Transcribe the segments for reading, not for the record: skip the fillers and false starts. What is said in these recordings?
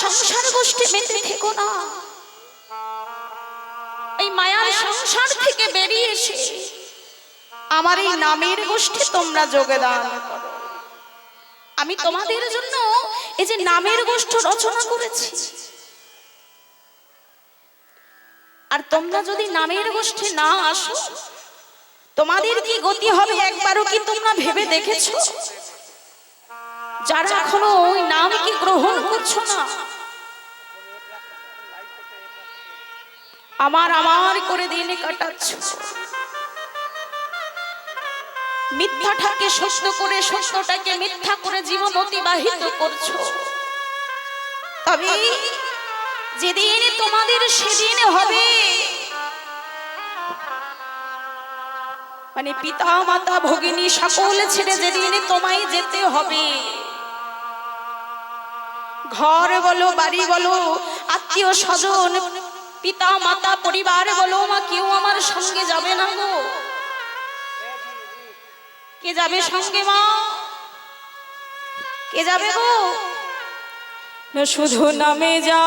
সংসার গোষ্ঠী বেঁধে থেকো না, এই মায়ার সংসার থেকে বেরিয়ে এসে আমার এই নামের গোষ্ঠী তোমরা যোগদান করো। আমি তোমাদের জন্য এই যে নামের গোষ্ঠী রচনা করেছি, আর তোমরা যদি নামের গোষ্ঠী না আসো তোমাদের কি গতি হবে একবারও কি তোমরা ভেবে দেখেছো? যারা এখনো ওই নাম কি গ্রহণ করছো না, আমার আমার করে দিন কাটাচ্ছ, মিথ্যাটাকে সত্য করে সত্যটাকে মিথ্যা করে জীবন অতিবাহিত করছো, তবে যেদিন তোমাদের সেদিন হবে, মানে পিতা মাতা ভগিনী সকল ছেড়ে যেদিন তোমায় যেতে হবে, ঘর বলো বাড়ি বলো আত্মীয় স্বজন পিতা মাতা পরিবার বলো, মা কেউ আমার সঙ্গে যাবে না গো। কে যাবে সঙ্গে মা? কে যাবে গো? না শুধু নামে যাবে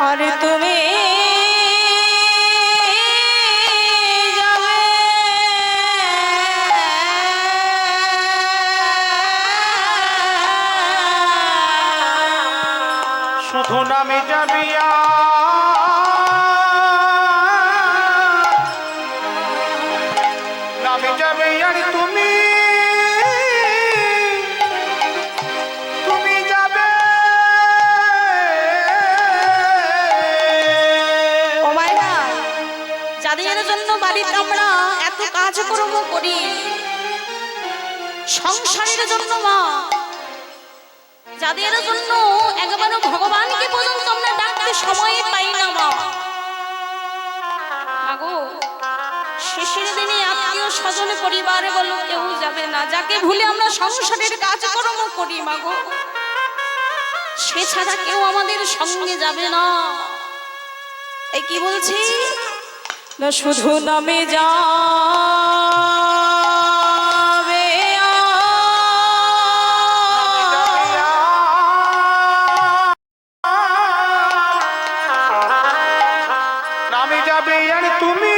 আর তুমি শুধু নামে যাবি নামে যাবে আর তুমি তুমি যাবে। ও মায়েরা, যাদের জন্য বাড়িতে আমরা এত কাজকর্ম করি, সংসারের জন্য মা, যাদের জন্য একবারও ভগবানকে পর্যন্ত আমরা ডাকতে সময় পাই না মা, মাগো শেষের দিনে আত্মীয় স্বজন পরিবার বলো কেউ যাবে না, যাকে ভুলে আমরা সংসারের কাজকর্ম করি মাগো, সে ছাড়া কেউ আমাদের সঙ্গে যাবে না। এই কি বলছি না শুধু নামে যা তুমি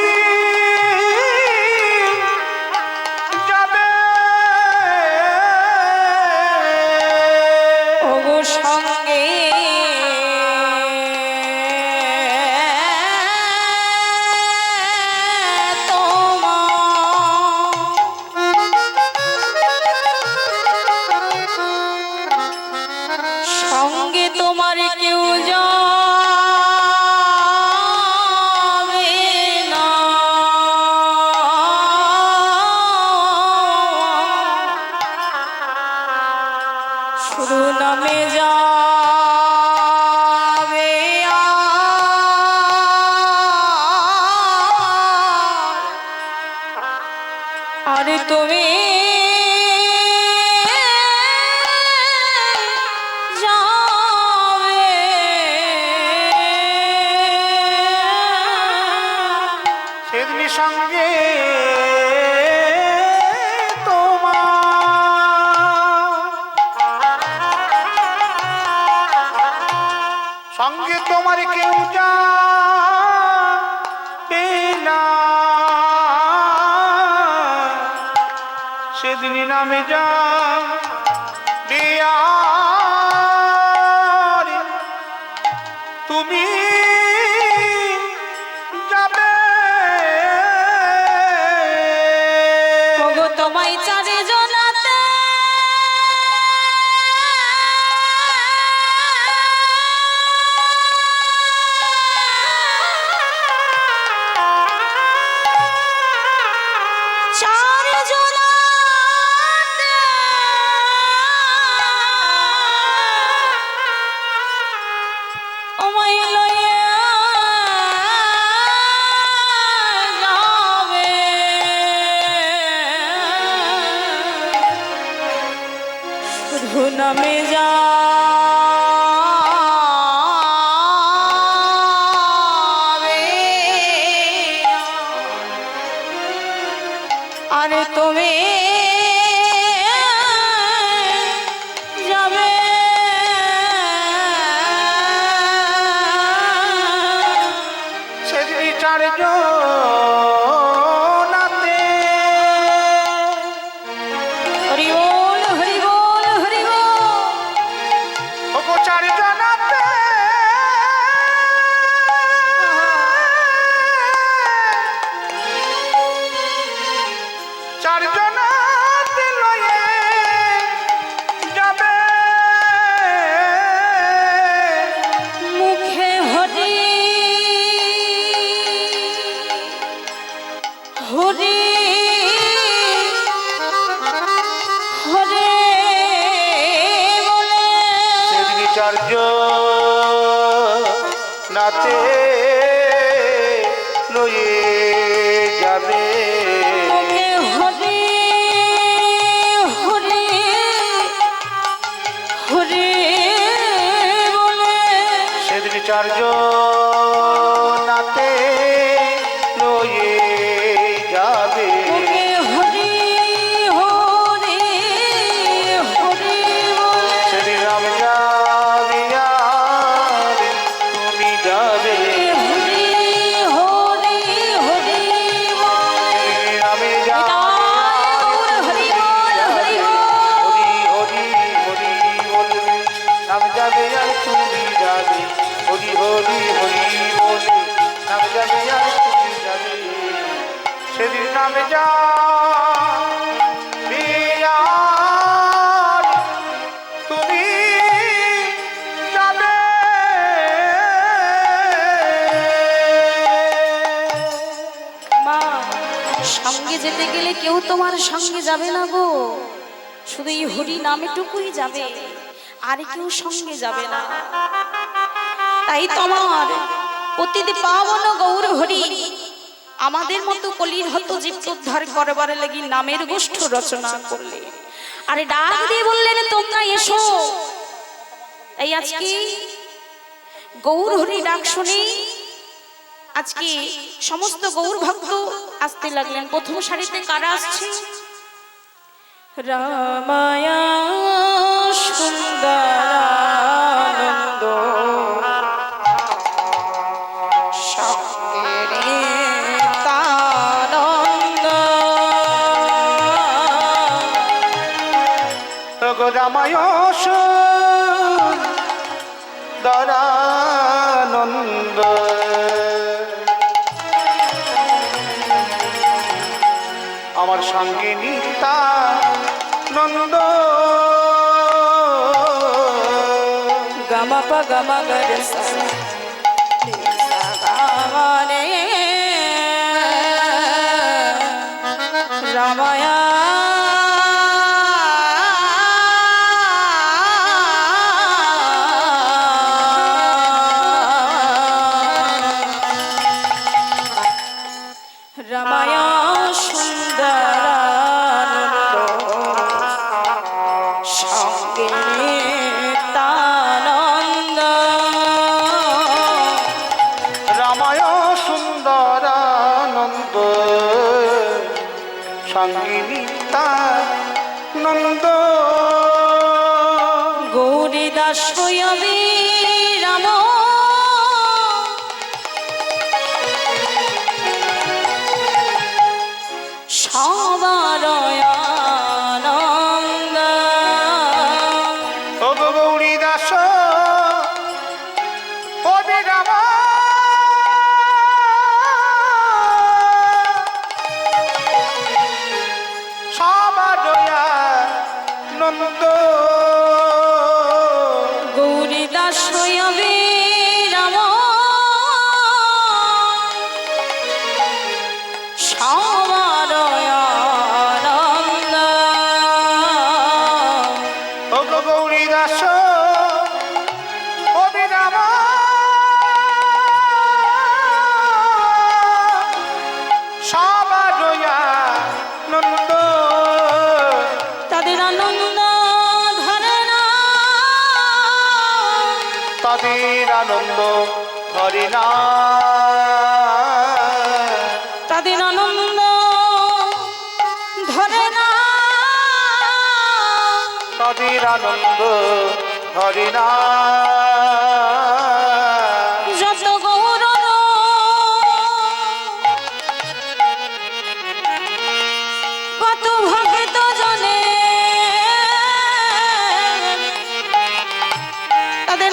যাবে ওগো সঙ্গে সঙ্গে তোমার কেউ শুধু নামে যাবে আর তুমি যাবে সেদিন সঙ্গে সঙ্গে তোমার কেউ যাবে না, সেদিন নামে যাবে আর তুমি যাবে। ওগো তোমায় চারে জনাতে ও মাই লয়ে চার জনাতে চার জনাতে লয়ে যাবে মুখে হরি হরি হরে বলে চার্য নাতে লয়ে যাবে মুখে হরি হরি হরে বলে সেদিন চার্য নাতে লয়ে যাবে মুখে হরি হরি হরে বলে সেদিন রাম যাবে আর তুমি যাবে হরি হরি হরি বলে রামে হরি বল হরি বল হরি হরি হরি বলবে রাম যাবে আর তুমি যাবে হরি হরি হরি বলে রাম যাবে আর তুমি যাবে সেদিন নামে যা তুমি যাবে মা সঙ্গে যেতে গেলে কেউ তোমার সঙ্গে যাবে না গো, শুধু এই হরি নামেটুকুই যাবে, আর কেউ সঙ্গে যাবে না। তাই তোমার অতীতে পাবন গৌর হরি আমাদের মতো কলির হতো জীবকে উদ্ধার করবার লাগি নামের গোষ্ঠ রচনা করলে, আরে ডাক দিয়ে বললেন তোমরা এসো। তাই আজকে গৌর হরি ডাক শুনে আজকে সমস্ত গৌর ভক্ত আসতে লাগলেন। প্রথম সারিতে কারা আসছে? রামায়া সুন্দরানন্দ সঙ্গে তানন্দ রামায় দরানন্দ আমার সঙ্গে নিত্যানন্দ গামা পা গামা গরে সা গামানে রামায়া রামায়া সুন্দরানন্দ সঙ্গে তানন্দ রামায় সুন্দরানন্দ সঙ্গে নিত্যানন্দ গৌরীদাস হইবে রাম সবার আনন্দ ও গৌরী দাস অবিরাম সবার নন্দ গৌরীদাস হইবে রাম সবার আনন্দ ও গৌরী দাস অবিরাম সবার নন্দ তাদের আনন্দ ধরে না, তাদের আনন্দ ধরে না তাদের আনন্দ ধরে না, তাদের আনন্দ ধরে না যত গৌর কত ভক্ত জনে তাদের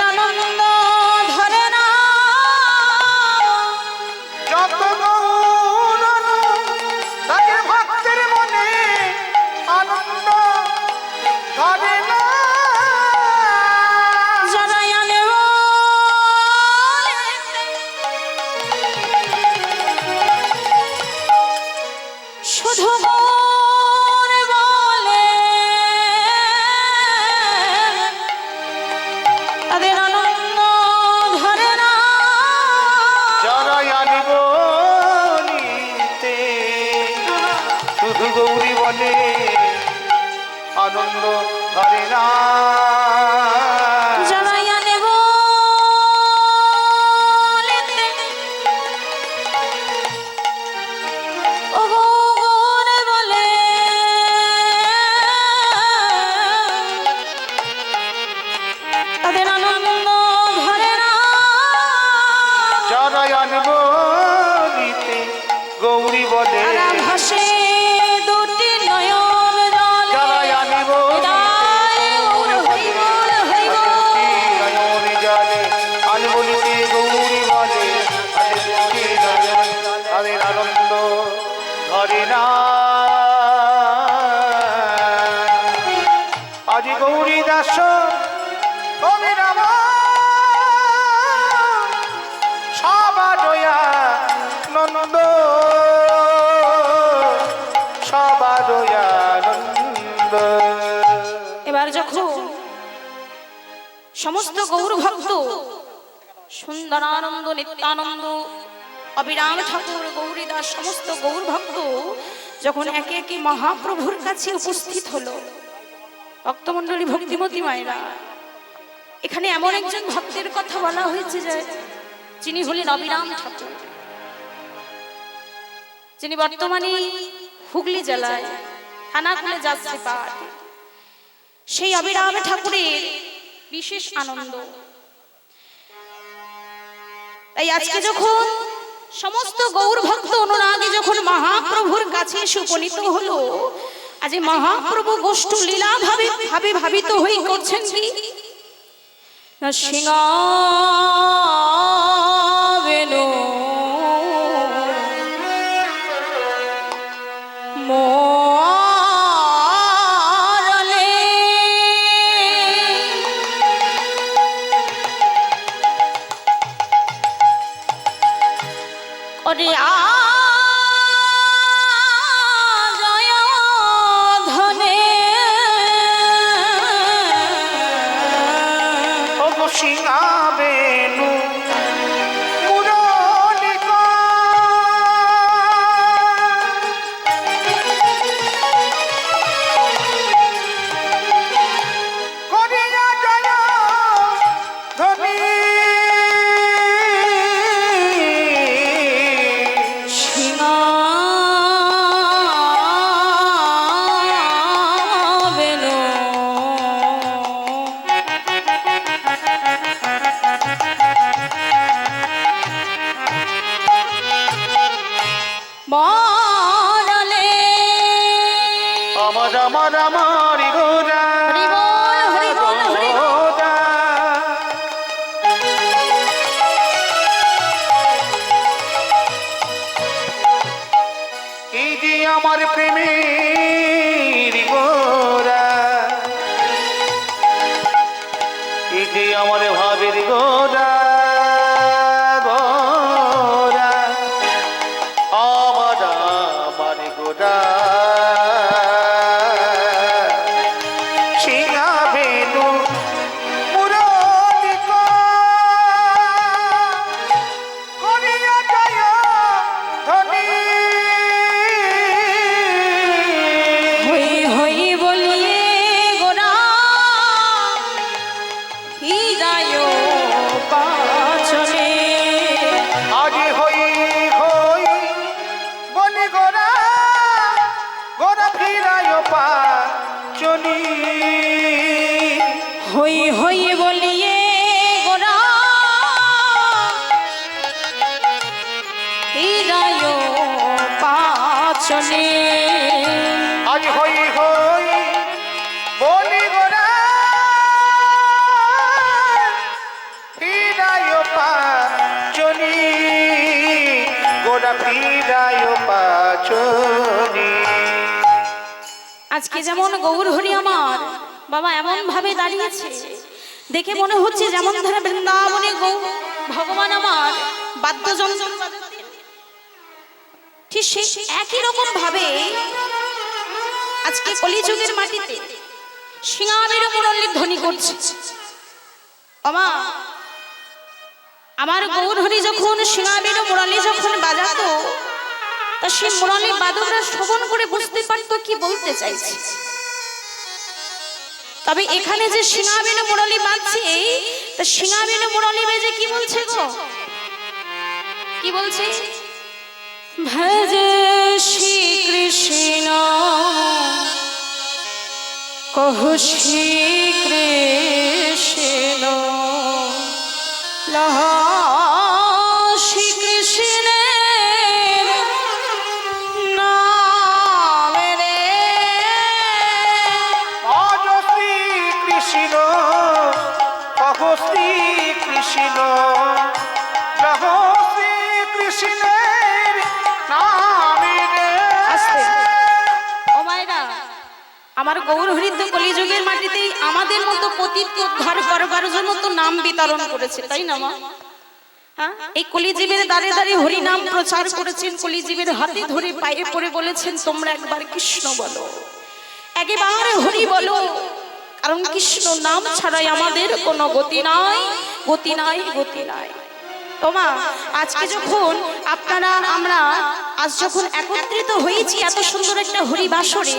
আনন্দ ধরে না। জড়াইয়া নেব লেতে ও গো গোরে বলে তাদের আনন্দ ধরে না। জরায়ন বলিতে গৌরী বলে তারা ভাসে দুটি নয়ন জল জরায়ন নয়ন জলে আন বলিতে গৌরী বলে তাদের আনন্দ ধরে না। আজ গৌরী দাস কবি রাম সবারয়া নন্দ সবারয়া নন্দ। এবার যখন সমস্ত গৌর ভক্ত সুন্দরানন্দ নিত্যানন্দ অবিরাম ঠাকুর গৌরীদাস সমস্ত গৌর ভক্ত যখন একে একে মহাপ্রভুর কাছে উপস্থিত হলো, ভক্তমণ্ডলী ভক্তিমতী মায়েরা, এখানে এমন একজন ভক্তের কথা বলা হয়েছে যে যিনি হলেন অবিরাম ঠাকুর, যিনি বর্তমানে হুগলি জেলায় থানাকুলে যাচ্ছে পাঠ। সেই অবিরাম ঠাকুরের বিশেষ আনন্দ। তাই আজকে যখন সমস্ত গৌর ভক্ত অনুরাগী যখন মহাপ্রভুর কাছে এসে উপনীত হলো, আজ মহাপ্রভু গোষ্ঠ লীলা ভাবে ভাবিত হই করছেন কি না সিংহাবেনো মরলে ওরে জয় ধনে ওগো সিংহাবেনু মরলে আমার আমার আমার গোরা হরি বল হরি বল হরি বল। গোরা। এই যে আমার প্রেমের গোরা, এই যে আমার ভাবের গোরা গোরা, আমার আমার গোরা সিংহাবেনু মুরলিকা করিয়া জয় ধ্বনি। হই হই বলিয়ে গোরা হৃদয় পাচনে আজ হই হই বলি গোরা গোরা ফিরায় পাচনি। হই হই বলিয়ে গোরা হৃদয় পাচনে আজ হই হই বলি গোরা ফিরায় পাচনি গোরা ফিরায় পাচনি। আজকে যেমন গৌর হরি আমার বাবা এমন ভাবে দাঁড়িয়েছে, দেখে মনে হচ্ছে যেমন ধরে বৃন্দাবনে ভগবান আমার বাদ্যযন্ত্র বাজাতেন, ঠিক সেই একই রকম ভাবে আজকে কলিযুগের মাটিতে সিংহাবের মুরলীর ধ্বনি করছে। আমার গৌর হরি যখন সিংহাবের মুরলী যখন বাজাতো, তা সেই মুরলী বাদকরা শ্রবণ করে বুঝতে পারতো কি বলতে চাইছে। তবে এখানে যে সিংহাবিনে মুরলি বাজছে, তা সিংহাবিনে মুরলি বেজে কি বলছে গো? কি বলছে? ভজে শ্রী কৃষ্ণ কহ শ্রী কৃষ্ণ লহ শ্রী কৃষ্ণের নাম রে। ভজ শ্রী কৃষ্ণ কহ শ্রী কৃষ্ণ লহ শ্রী কৃষ্ণের নামে রে। আস্তে। ও মায়েরা, আমার গৌরহরিদ্র কলিযুগের মাটিতেই আমাদের মতো পতিত উদ্ধার করবার জন্য তো নাম বিতরণ করেছে, তাই না মা? হ্যাঁ, এই কলিজীবের দাঁড়ে দাঁড়িয়ে হরি নাম প্রচার করেছেন, কলিজীবের হাতে ধরে পায়ে পড়ে বলেছেন তোমরা একবার কৃষ্ণ বলো, একেবারে হরি বলো, কারণ কৃষ্ণ নাম ছাড়াই আমাদের কোনো গতি নাই, গতি নাই, গতি নাই। তোমা আজকে যখন আপনারা আমরা আজ যখন একত্রিত হয়েছি এত সুন্দর একটা হরি বাসরে,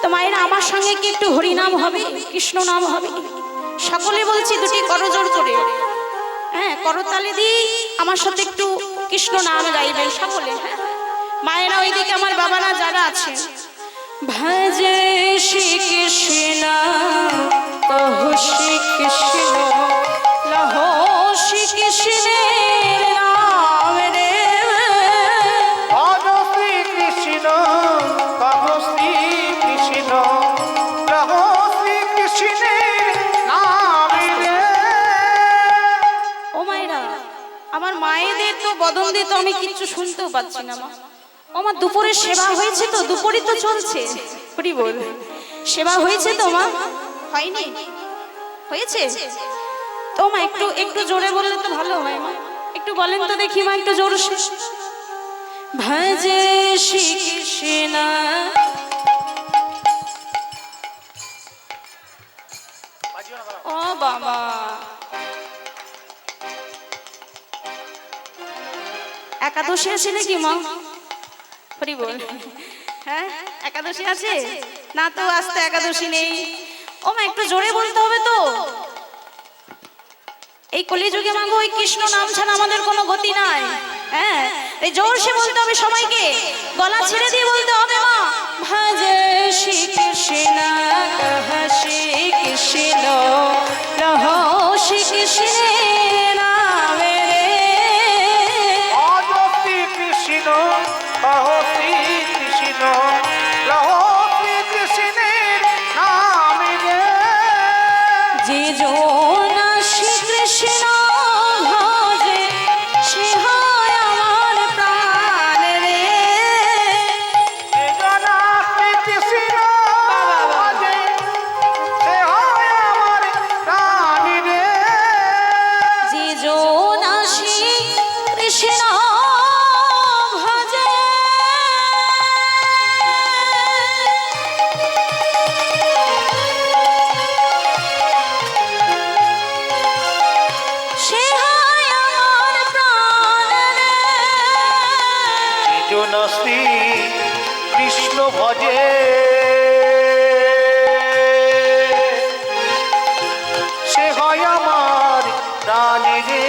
তো মায়েরা আমার সঙ্গে কি একটু হরি নাম হবে, কৃষ্ণ নাম হবে? সকলে বলছি দুটি করজোড় করে, হ্যাঁ করতালি দি আমার সাথে একটু কৃষ্ণ নাম গাইবেন সকলে। হ্যাঁ মায়েরা, ওইদিকে আমার বাবারা যারা আছেন, ভজে শ্রী কৃষ্ণ কহ শ্রী কৃষ্ণ লহ শ্রী কৃষ্ণের নাম রে। ভজ শ্রী কৃষ্ণ কহ শ্রী কৃষ্ণ লহ শ্রী কৃষ্ণের নামে রে। ও মায়েরা, আমার মায়েদের তো বদন দিয়ে তো আমি কিচ্ছু শুনতেও পাচ্ছি না মা। ও মা, দুপুরে সেবা হয়েছে তো? দুপুরই তো চলছে, হরি বল। সেবা হয়েছে তো মা? হয়নি? হয়েছে তো মা? একটু একটু জোরে বললে তো ভালো হয় মা, একটু বলেন তো দেখি মা, একটু জোরে। ভজে শ্রী কৃষ্ণ। ও বাবা, একাদশী আছে নাকি মা? হরি বল। হ্যাঁ একাদশী আছে না? তো আজকে একাদশী নেই। ও মা, একটু জোরে বলতে হবে তো। এই কলিযুগে মাগো ওই কৃষ্ণ নাম ছাড়া আমাদের কোনো গতি নাই। হ্যাঁ, এই জোরসে বলতে হবে সবাইকে, গলা ছেড়ে দিয়ে বলতে হবে মা। ভজে শ্রী কৃষ্ণ কহ শ্রী কৃষ্ণ লহ শ্রী কৃষ্ণের নাম রে। ভজ শ্রী কৃষ্ণ কহ শ্রী কৃষ্ণ লহ শ্রী কৃষ্ণের নামে রে। যে জনা শ্রী কৃষ্ণ ভজে সে হয় আমার প্রাণ রে। যে জনা শ্রী কৃষ্ণ ভজে সে হয় আমার প্রাণ রে। যে জনা শ্রী কৃষ্ণ ভজে সে হয় আমার প্রাণ রে। জন শ্রী কৃষ্ণ ভজে সে হয় আমার প্রাণ রে।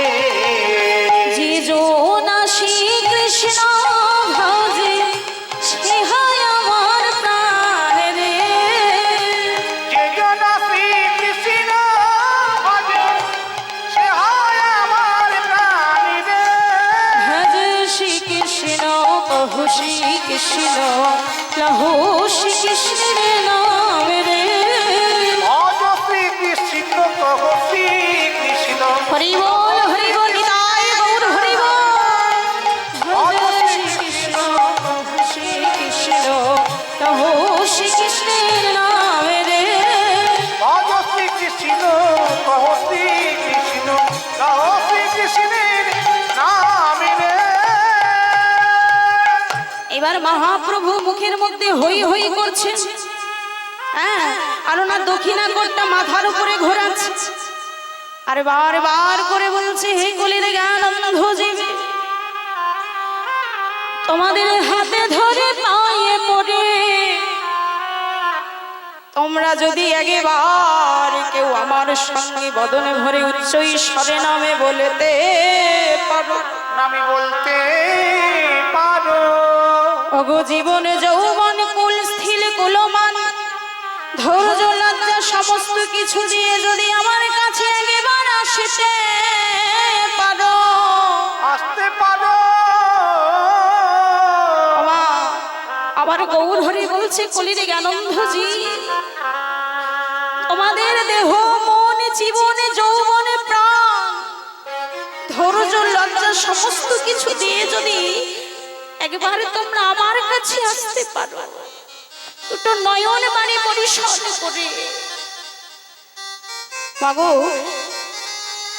যে জনা শ্রী কৃষ্ণ ভজে সে হয় আমার প্রাণ রে। যে জন শ্রী কৃষ্ণ ভজে সে হয় আমার প্রাণ রে। ভজ শ্রী কৃষ্ণ কহ শ্রী কৃষ্ণ লহ শ্রী কৃষ্ণের নাম রে। ভজ শ্রী কৃষ্ণ কহ শ্রী কৃষ্ণ হরি বল, হরি বল, নিতাই গৌর হরি বল। ভজ শ্রী কৃষ্ণ কহ শ্রী কৃষ্ণ লহ শ্রী কৃষ্ণের নাম রে। ভজ শ্রী কৃষ্ণ কহ শ্রী কৃষ্ণ কহ শ্রী কৃষ্ণের নামে রে। এবার মহাপ্রভু মুখের মধ্যে হই হই করছেন, হ্যাঁ, আর ওনার দক্ষিণা কোটটা মাথার উপরে ঘোরাচ্ছে, আর বারবার করে বলছে, হে কলির জ্ঞান অন্ধ জীবে, তোমাদের হাতে ধরে পায়ে পড়ে তোমরা যদি একবার কেউ আমার সঙ্গে বদনে ভরে উচ্চ ঈশ্বরে নামে বলতে পারো, নামে বলতে পারো, ওগো জীবনে যৌবন কুল স্থির কুলমান ধৈর্য লজ্জা সমস্ত কিছু দিয়ে যদি আমার কাছে একবার আসতে পারো, আসতে পারো। আবার গৌর হরি বলছে কলির জ্ঞানন্ধজি, তোমাদের দেহ মন জীবনে যৌবনে প্রাণ ধৈর্য লজ্জা সমস্ত কিছু দিয়ে যদি একবার তোমরা আমার কাছে আসতে পারো, দুটো নয়ন বাণী পরিশোধ করে। মাগো,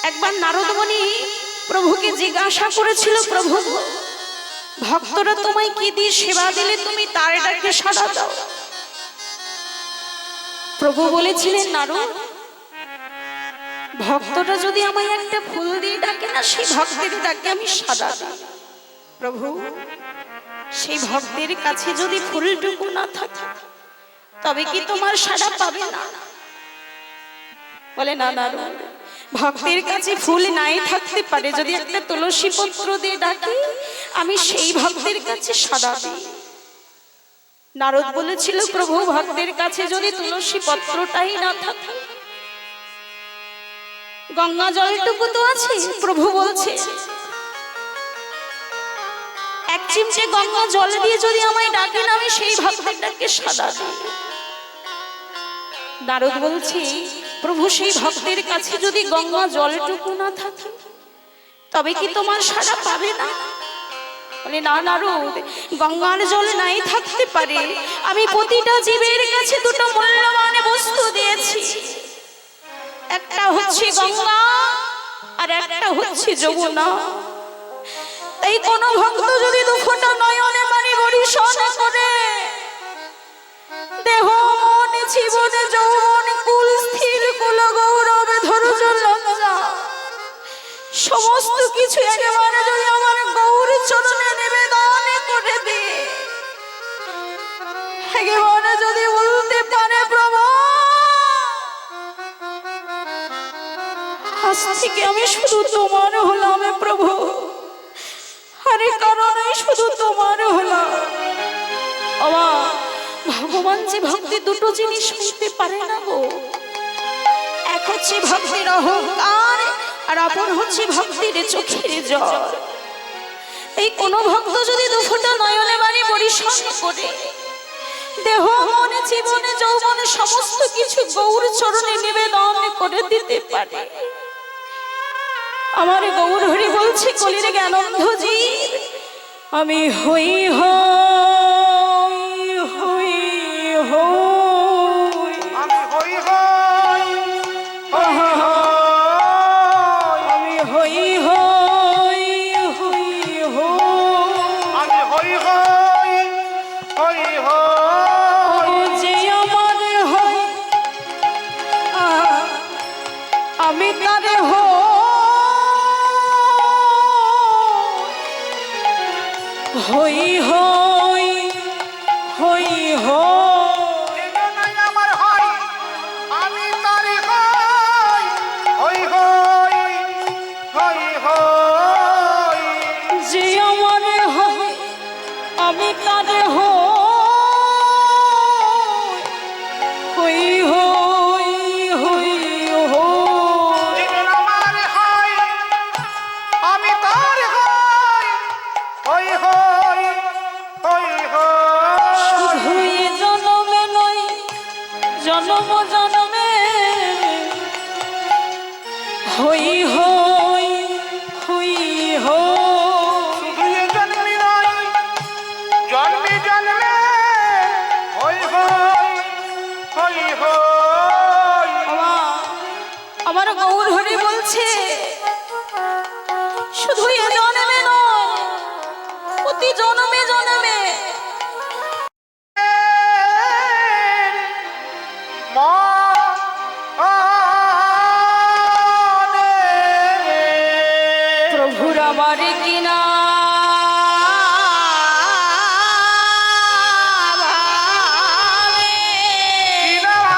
একবার নারদ মুনি প্রভুকে জিজ্ঞাসা করেছিল, প্রভু ভক্তরা তোমায় কি দিয়ে সেবা দিলে তুমি তার ডাকে সাড়া দাও? প্রভু বলেছিলেন, নারদ, ভক্তটা যদি আমায় একটা ফুল দিয়ে ডাকে না, সেই ভক্তের ডাকে আমি সাড়া দিই। প্রভু, সেই ভক্তের কাছে যদি ফুলটুকু না থাকে তবে কি তোমার সাড়া পাবে না? বলে, না নারদ, ভক্তের কাছে ফুল নাই থাকতে পারে, যদি একটা তুলসী পত্র দিয়ে ডাকি আমি সেই ভক্তের কাছে সাড়া দিই। নারদ বলেছিল, প্রভু ভক্তের কাছে যদি তুলসী পত্রটাই না থাকে, গঙ্গা জলটুকু তো আছে। প্রভু বলছে, এক চিমটে গঙ্গা জল দিয়ে যদি আমায় ডাকেন আমি সেই ভক্তের ডাকে সাড়া দিই। নারদ বলছে, প্রভু সেই ভক্তের কাছে যদি গঙ্গা জলটুকু না থাকে তবে কি তোমার সাড়া পাবে না? বলে, না নারদ, গঙ্গার জল নাই থাকতে পারে, আমি প্রতিটা জীবের কাছে দুটো মূল্যবান বস্তু দিয়েছি, একটা হচ্ছে গঙ্গা আর একটা হচ্ছে যমুনা। তাই কোন ভক্ত যদি দুফোঁটা নয়নে পানি বরিশন করে দেহ মন জীবনে যৌবন কুল স্থির কুল গৌরবে ধৈর্য লজ্জা সমস্ত কিছু একেবারে যদি আমার গৌর চরণে নিবেদন করে দে, একেবারে যদি বলতে পারে, প্রভু আজ থেকে আমি শুধু তোমার হলাম, প্রভু আরে কারণে শুধু তোমার হলাম। ভগবান যে ভক্তি দুটো জিনিস হইতে পারে না গো, এক হচ্ছে ভক্তির অহংকার আর অপর হচ্ছে ভক্তির চোখের জল। এই কোন ভক্ত যদি দুফোঁটা নয়নে বাণী পরিশোধ করে দেহ মনে জীবনে যৌবনে সমস্ত কিছু গৌর চরণে নিবেদন করে দিতে পারে, আমার গৌর হরি বলছে কলির জ্ঞানন্ধজি, আমি হই হই হই হই, আমি হই হই হই হই, আমি হই হই হই হই, আমি হই হই হই হই, যে আমার হয় আমি তারে হই হই হই হই, আমার হয় আমি তারি হই হই হই হই হই, যে আমার হয় আমি তারে হই হই হই হই, জীবন আমার হয় আমি তার হই হই হই হই হই, শুধু এ জনমে নয় জনম জনমে হই হই হই হই, শুধু এ জন্মে নয় জন্মে জন্মে হই হই হই হই, আমার গৌর হরি বলছে, শুধু এ জন্মে নয় প্রতি জন্মে জন্মে প্রভুর আমার কিনা ভাবে,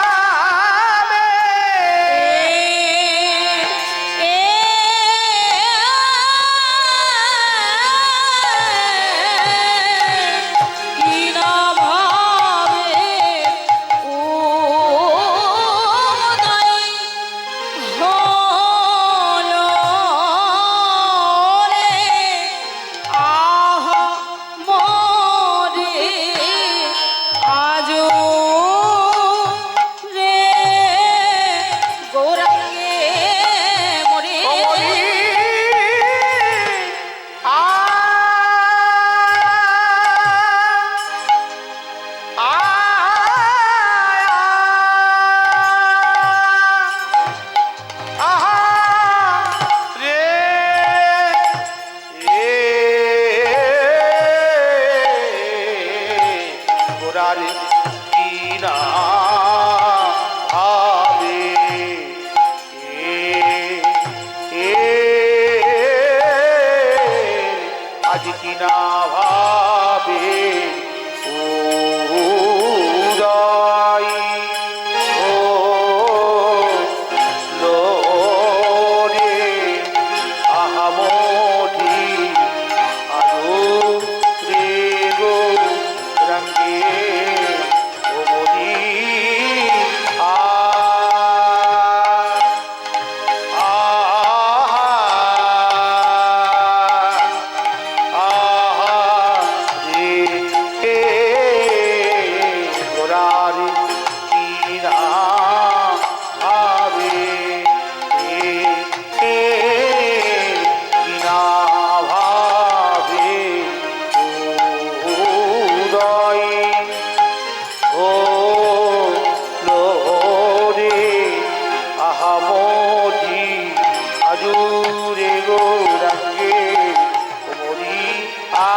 আজুরে গৌরাঙ্গে ওমরি আ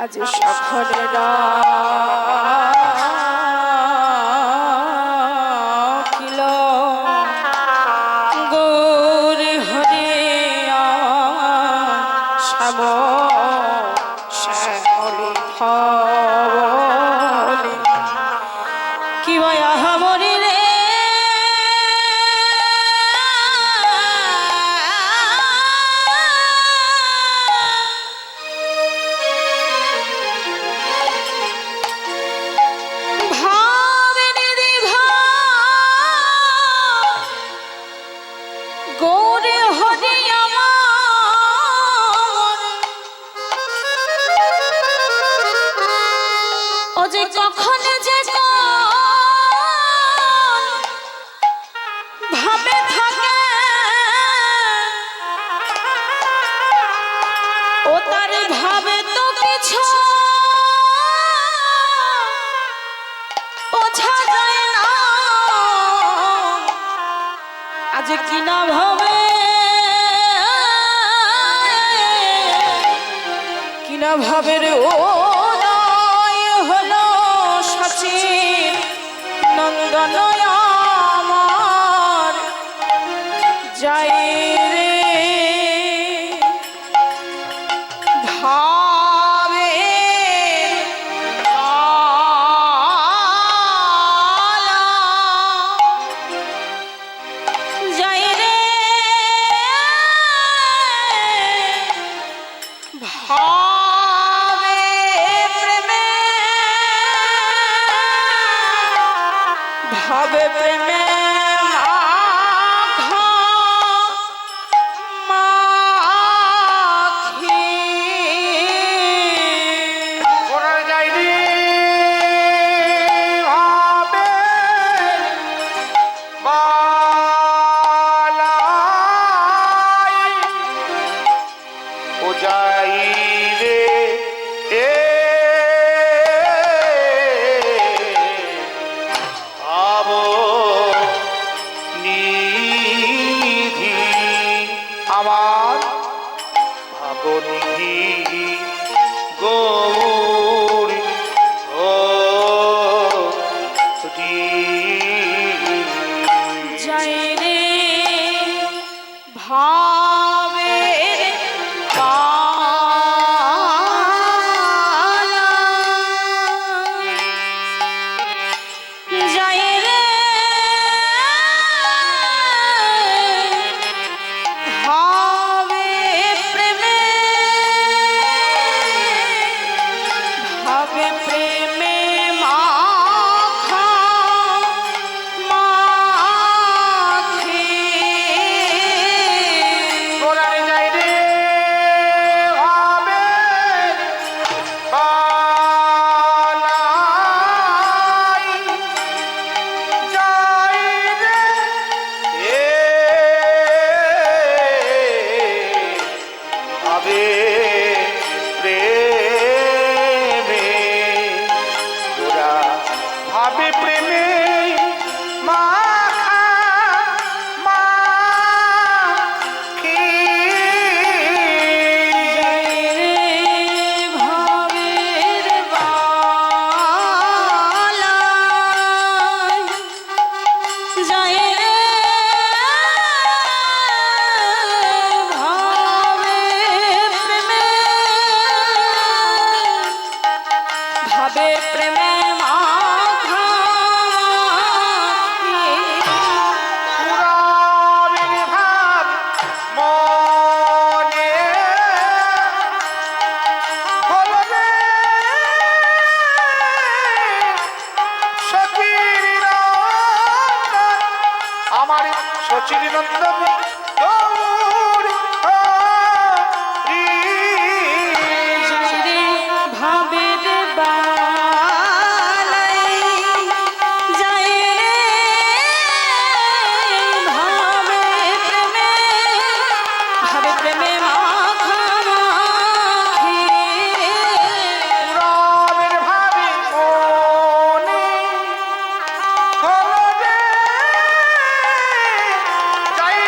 আজ সখরেরা কিল গৌর হরে শ্যাম শ্যামলি ফলে কি বয়া মরি রে যখন যে ভাবে থাকে ও তার ভাবে তো কিছু বোঝা যায় না আজ কিনা ভাবে কিনা ভাবে রে ও নন্দনয় আমার যাই রে ভাবে যাই রে ভাবে বালাই ও যাই রে এ আবো নিধি আমার ভাবনিধি গৌরী ও যাই রে ভাবের বালা যাই রে ভাবে প্রেমে ভাবে প্রেমে মাখা মাখে গোড়ায় যাই রে ভাবে বালাই যাই রে এ ভাবে প্রেমে গোড়া ভাবে প্রেমে মাখা মাখি ভাবের বালা যায় রে ভাবে প্রেমে ভাবে প্রেমে মাখা পুরাণের ভাব মনে হলো রে সচিরনন্দন আমার সচিরনন্দন গৌরী হরি যায় রে ভাবের বালাই যায় রে ভাবে প্রেমে ভাবে প্রেমে মাখা মাখি পুরাণের ভাবি মনে হলো রে যাই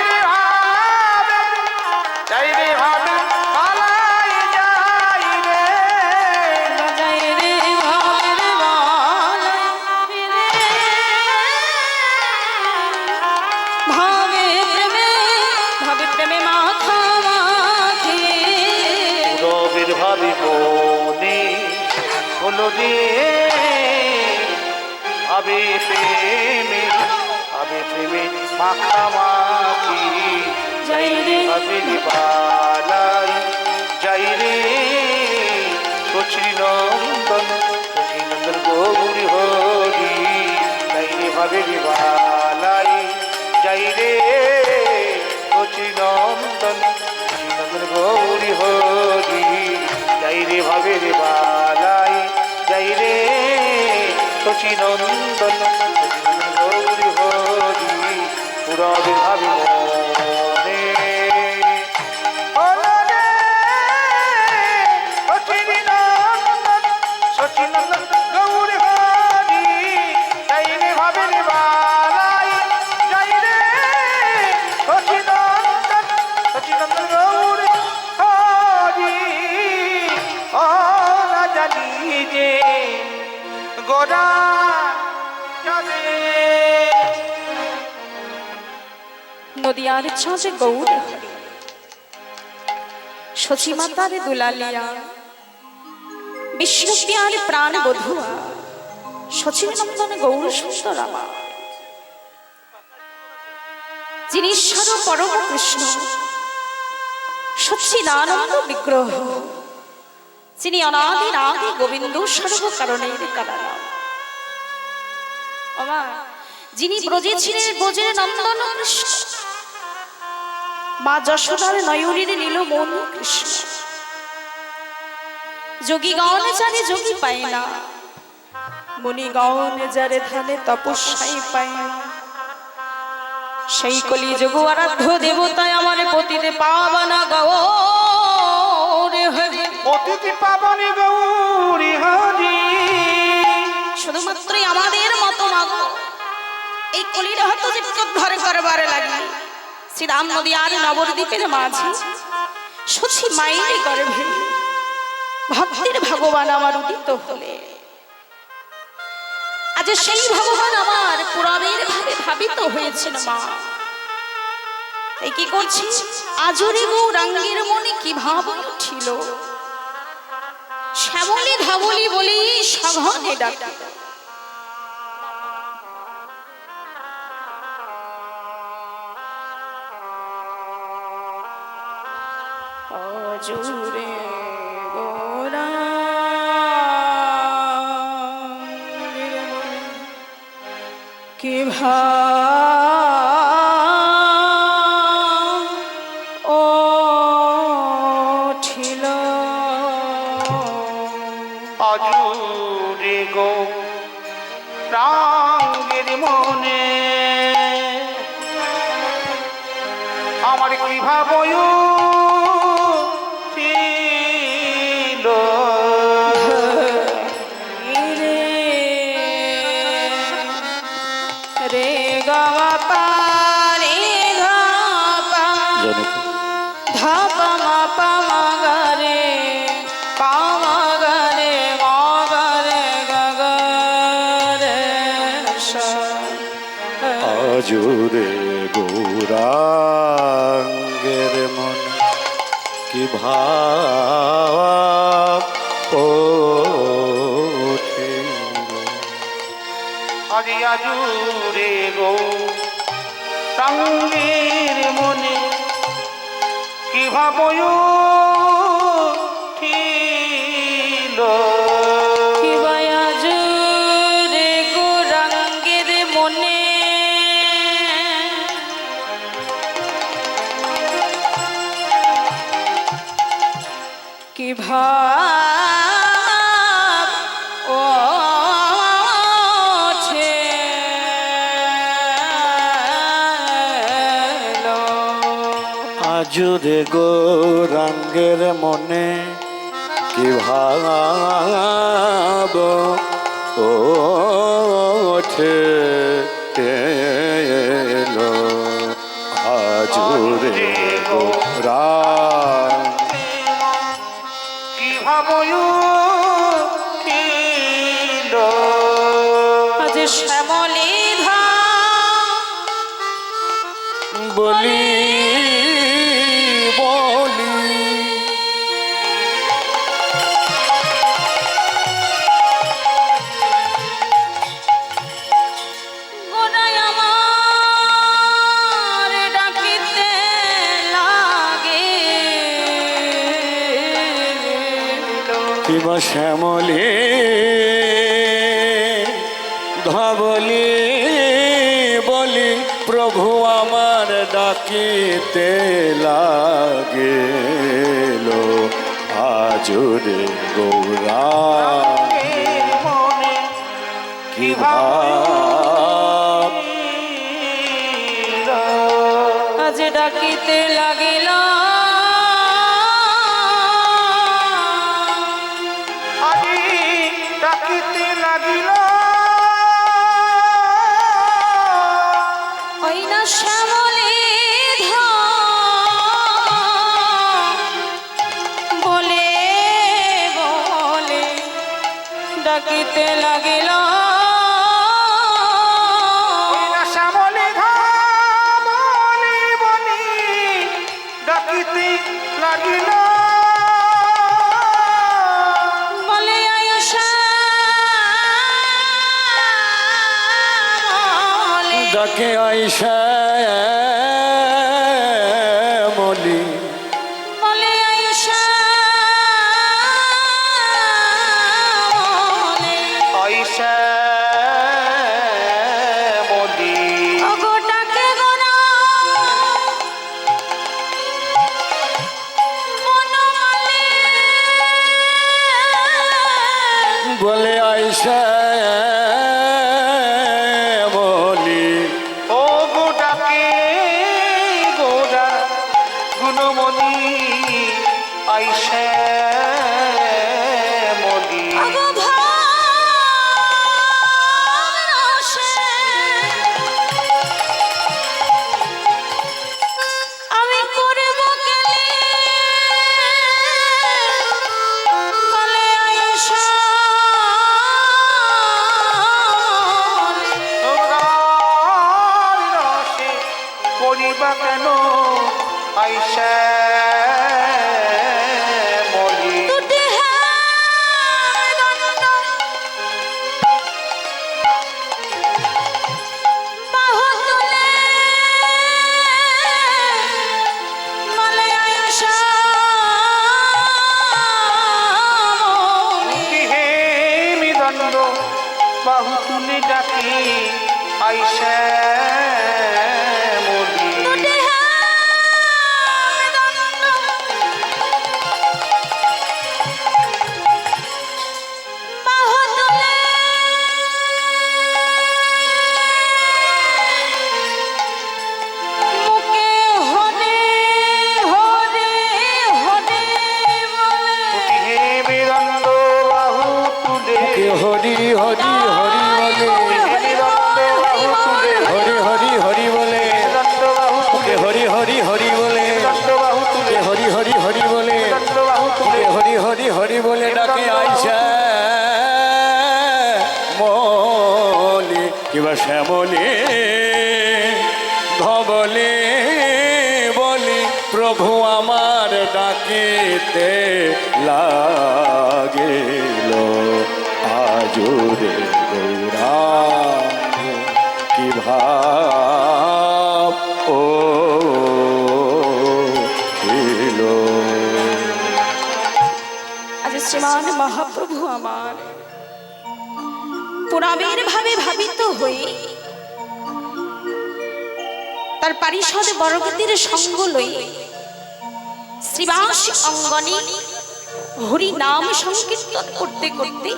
রে ভাবে পালাই যাই রে যায় রে ভাবের বালাই ভাবে প্রেমে মাখা মাখি রবের ভাবি মনে হলো রে ভাবে প্রেমে মাখামাখি যাই রে ভাবে বালাই যাই রে সচিনন্দন গৌরী হরি যাই রে ভাবে বালাই যাই রে সচিনন্দন গৌরী হরি যাই রে ভাবে বালাই যাই রে সচিনন্দন গৌরী হরি পুরবে ভাবি মনে হলো রে সচিনন্দন গৌরী হরি যাই রে ভাবে বালাই যাই রে সচিনন্দন গৌরী হরি ও না জানি যে গোরা যাবে নদিয়ার ছাঁচে গৌর হরি শচী মাতার দুলালিয়া বিষ্ণুপ্রিয়ার প্রাণ বধুয়া শচীনন্দন গৌর সুন্দরামা যিনি ঈশ্বর পরম কৃষ্ণ সচ্চিদানন্দ বিগ্রহ যিনি অনাদি আদি গোবিন্দ সর্বকারণের কারণ যিনি ব্রজে ছিলেন ব্রজের নন্দন কৃষ্ণ মা যশোদার নয়নের নীল মন কৃষ্ণ যোগী গানে যারে যোগী পায় না মুনি গানে যারে ধ্যানে তপস্যাই পায় না সেই কলিযুগ আরাধ্য দেবতায় আমার পতিতে পাবনা গৌরে হরি। অতিথি পাবনি গৌরী হরি। শুধুমাত্রই আমাদের মতো মাগো এই কলির হত জীবকে উদ্ধার করবার লাগে শ্রীরাম নদী আর নবদ্বীপের মাঝে সচি মায়ের গর্ভে ভক্তির ভগবান আমার উদিত হলে আজ সেই ভগবান আমার পুরাণের ভাবে ভাবিত হয়েছেন মা। এই কি করছি আজরে গৌরাঙ্গের মনে কি ভাব উঠিল, শ্যামলী ধাবলি বলি সঘনে ডাকে। আজরে গৌরাঙ্গের মনে কি ভাব উঠিল, আজুরে গৌরাঙ্গের মনে আমার কি ভাব উঠিল। রে গা পা রে ঘা পা ধা পা মা পা মা গা রে পা মা গা রে মা গা রে গা গা রে সা। আজুরে গৌরাঙ্গের মন কি ভাব ওঠিল। আজি আজুরে গৌরাঙ্গের মনে কি ভাব উঠিল। কি বায়া জুরে গৌরাঙ্গের মনে কি ভাব ওঠেলো। আজুরে গৌরাঙ্গের মনে কি ভাব ওঠে এলো। আজুরে গৌরাঙ্গ কি ভাব উঠিল। আজ শ্যামলী ধা বলি বলি গোড়ায় আমার ডাকিতে লাগে কিবা শ্যামলী ধবলি বলি প্রভু আমার ডাকিতে লাগেল। আজুরে গৌরাঙ্গ মনে কি ভাব উঠিল। আজ ডাকিতে লাগিল আজি ডাকিতে লাগিল। ওই না শ্যামলী ধা বলে বলে ডাকিতে লাগিল শ্যামলে ঘামলি বলি ডাকিতে লাগিল। বলে আয়ুষা ডাকে আইসা মলি বলে আয়ুষা আইসা মলি গোটাকে গোনা বনমালী বলে আইসা মলি ও গো ডাকে মনি আইসে মনি আগো ভালোবাসে আমি করব গেলে বলে আয়েশা রসে করিবা কেন আইসে মনি দুটি হাত দণ্ড বাহু তুলে বলে আয়েশা হে মৃদণ্ড বাহু তুলে ডাকি আইসে মনি দুটি হাত দণ্ড বাহু তুলে মুখে হরে হরে হরে বলে হে মৃদণ্ড বাহু তুলে কে হরি হরি হরি বলে মৃদণ্ড বাহু তুলে হরি হরি হরি বলে মৃদণ্ড বাহু কে তুলে হরি হরি হরি বলে মৃদণ্ড বাহু তুলে কে হরি হরি হরি বলে মৃদণ্ড বাহু তুলে কে হরি হরি হরি বলে ডাকে আইসা মলি কিবা শ্যামলি ধবলে বলি প্রভু আমার ডাকিতে লাগিল আজুরে গৌরাঙ্গ কি ভাব ও ছিল আজ শ্রীমান মহাপ্রভু আমার পুরাবের ভাবে ভাবিত হয়ে তার পারিষদ বরগতির সঙ্গ লই শ্রীবাস অঙ্গনে হরি নাম সংকীর্তন করতে করতে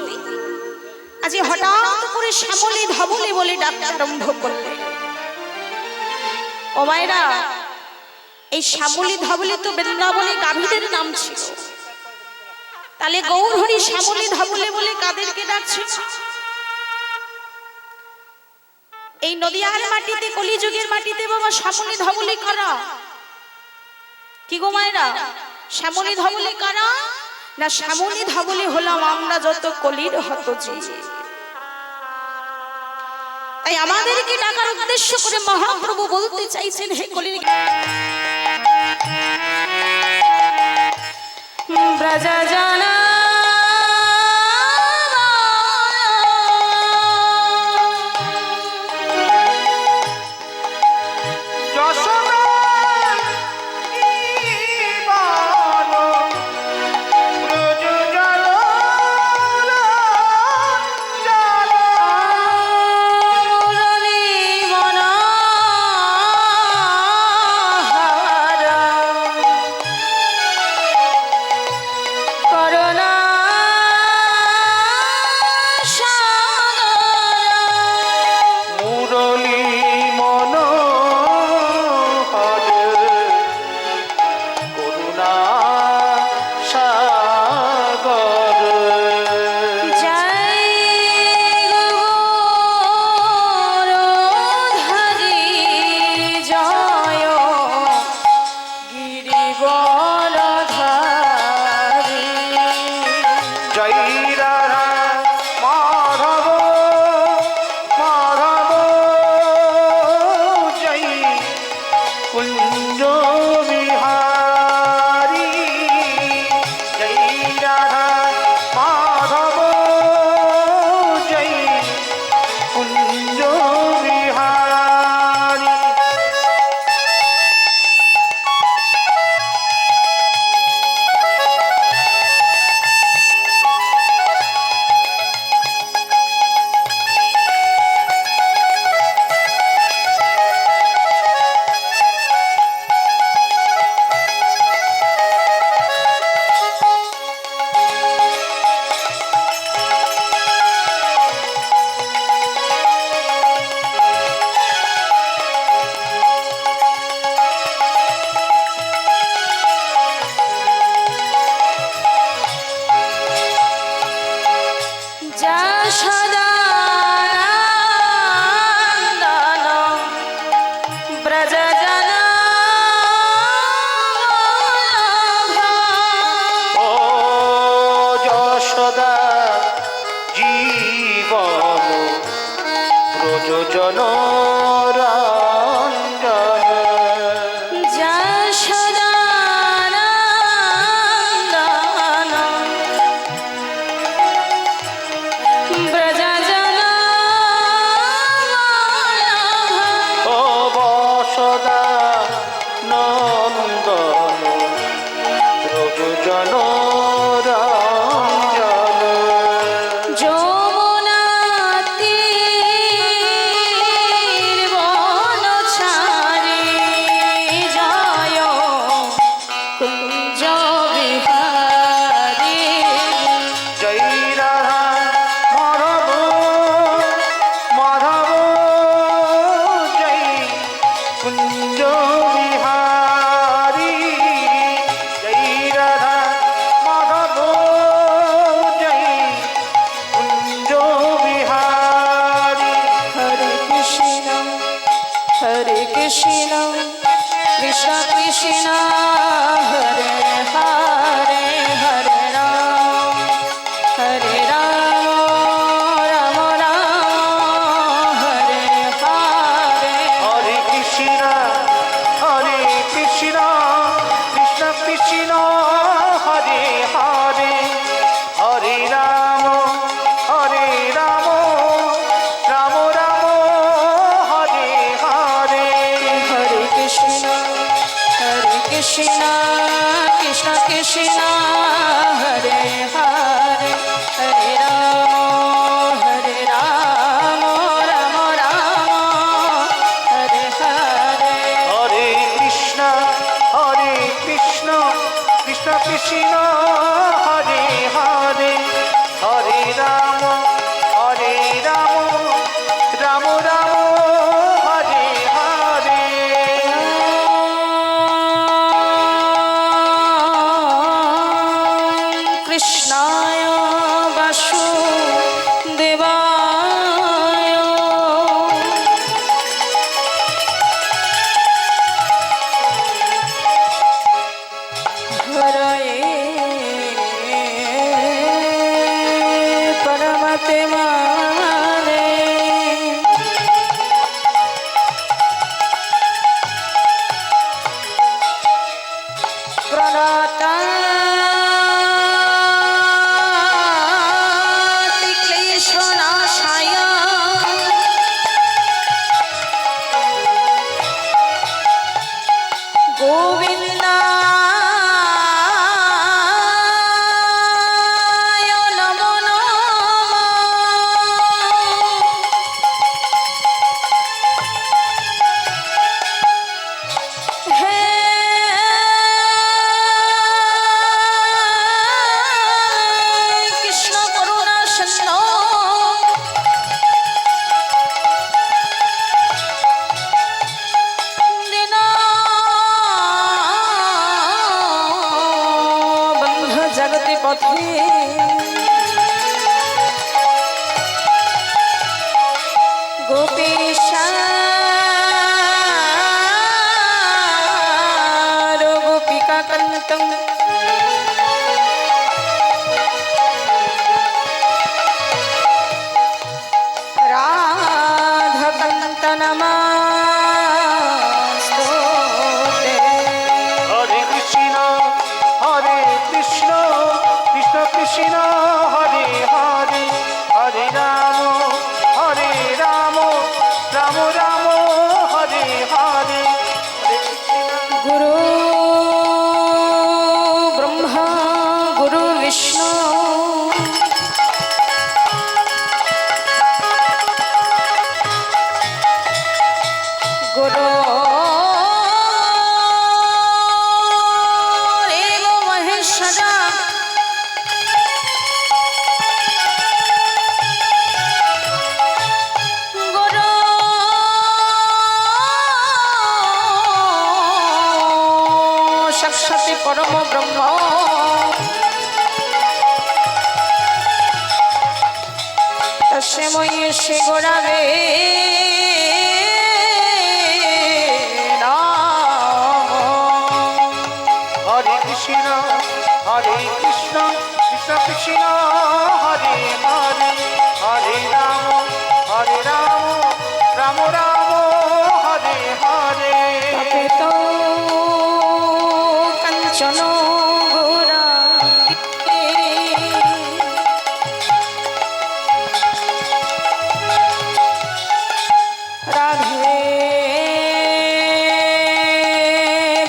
আজ হঠাৎ করে শ্যামলে ধবলে বলে ডাকতে আরম্ভ করলেন। ও মায়েরা, এই শ্যামলী ধবলে তো বৃন্দাবনে গাভীদের নাম ছিল, তাহলে গৌর হরি শ্যামলী ধবলে বলে কাদেরকে ডাকছে? এই নদিয়ার মাটিতে, কলিযুগের মাটিতে বাবা শ্যামলী ধবলে কারা? কি গো মায়েরা, শ্যামলী ধবলে কারা? না, শ্যামলী ধবলে হলাম আমরা যত কলির হত যে। তাই আমাদেরকে ডাকার উদ্দেশ্য করে মহাপ্রভু বলতে চাইছেন, হে কলির ব্রজা জানা ব্রজজনা ও যশোদা জীবন প্রযোজন রঞ্জন যশোদানন্দন ব্রজজনা ও বসদা নন্দন প্রযোজন রঞ্জন যমুনা তীর বন ছাড়ে যায় কুঞ্জ বিহারে জয় রাধা মাধব মাধব জয় কুঞ্জ বিহারী জয় রাধা মাধব জয় কুঞ্জ বিহারী হরে কৃষ্ণ কৃষ্ণ কৃষ্ণ হরে হরে হরে রাম রাম রাম হরে হরে হরে কৃষ্ণ কৃষ্ণ কৃষ্ণ হরে হরে হরে রাম রাম রাম হরে হরে হরে কৃষ্ণ কৃষ্ণ কৃষ্ণ হরে হরে হরে রাম রাম রাম হরে হরে হরে কৃষ্ণ কৃষ্ণ কৃষ্ণ হরে হরে হরে রাম রাম রাম হরে হরে কৃষ্ণায় বাসুদেবায় হরয়ে পরমাত্মনে প্রণতাতি ক্লেশনাশায় গোবিন্দায় নমো নমঃ হে কৃষ্ণ করুণা সিন্ধু বন্ধ জগতি পথে গোপীশা গোপিকা কন্তং রাধকান্ত নমস্তুতে হরে কৃষ্ণ কৃষ্ণ কৃষ্ণ হরে হরে হরে রাম রাম রাম হরে হরে গুরু ব্রহ্মা গুরু বিষ্ণু গুরু এব মহেশ্বরা গুরু সাক্ষাৎ পরম ব্রহ্ম তস্मै শ্রী গুরবে কৃষ্ণ হরে কৃষ্ণ কৃষ্ণ কৃষ্ণ হরে হরে হরে রাম রাম রাম হরে হরে তপেত কাঞ্চন গৌরা রাধে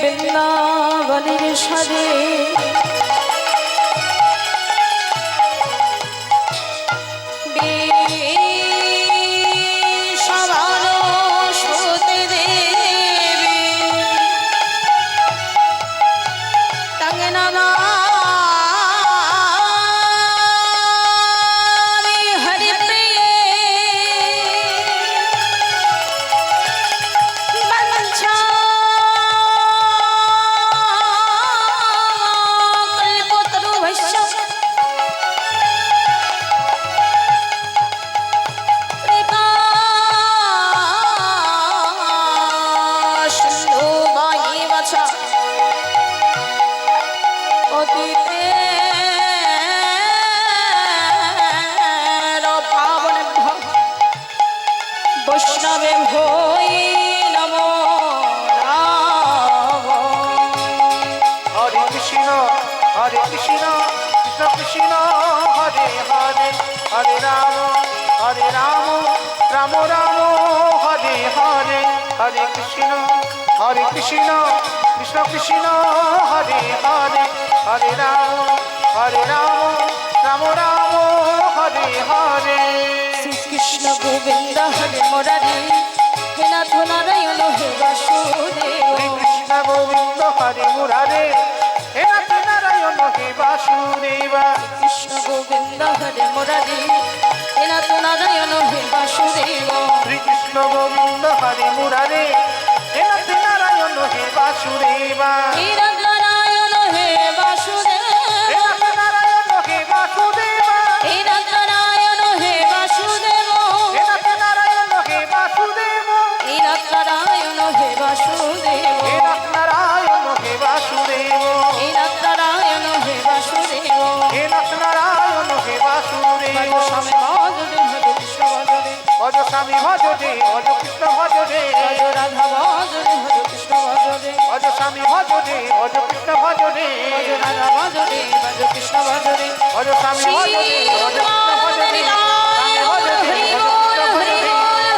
বৃন্দাবনের সাধে বৈষ্ণবে ভৈ নম হরে কৃষ্ণ কৃষ্ণ কৃষ্ণ হরে হরে হরে রাম রাম রাম হরে হরে হরে কৃষ্ণ কৃষ্ণ কৃষ্ণ হরে হরে হরে রাম রাম রাম হরে হরে শ্রীকৃষ্ণ গোবিন্দ হরে মুরারি হে নাথ নারায়ণ হে বাসুদেব কৃষ্ণ গোবিন্দ হরে মুরারে হে নাথ নারায়ণ হে বাসুদেব কৃষ্ণ গোবিন্দ হরে মুরারি হে নাথ নারায়ণ হে বাসুদেব শ্রীকৃষ্ণ গোবিন্দ হরে মুরারে হে নাথ নারায়ণ হে বাসুদেব হে নাথ নারায়ণ হে বাসুদেব হে নাথ নারায়ণ হে বাসুদেব হে নাথ নারায়ণ হে বাসুদেব হে নাথ নারায়ণ হে বাসুদেব হে নাথ নারায়ণ হে বাসুদেব হে নাথ নারায়ণ হে বাসুদেব হে নাথ নারায়ণ হে বাসুদেব হে নাথ নারায়ণ হে বাসুদেব স্বামী ভজরে হরে কৃষ্ণ ভজরে ভজ স্বামী ভজ রে ভজ কৃষ্ণ ভজ রে ভজ রাধা ভজরে হরে কৃষ্ণ ভজরে ভজ স্বামী ভজ রে ভজ কৃষ্ণ ভজ রে ভজ রাধা ভজরে ভজ কৃষ্ণ ভজরে ভজ স্বামী ভজ রে ভজ কৃষ্ণ ভজ রে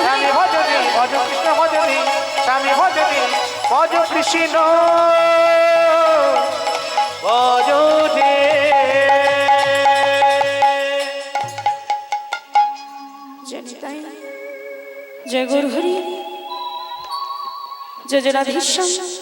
স্বামী ভজ রে ভজ কৃষ্ণ ভজ রে স্বামী ভজ রে ভজ কৃষ্ণ ভজ রে জয় গুরু হরি জয় জয় রাধেশ্যাম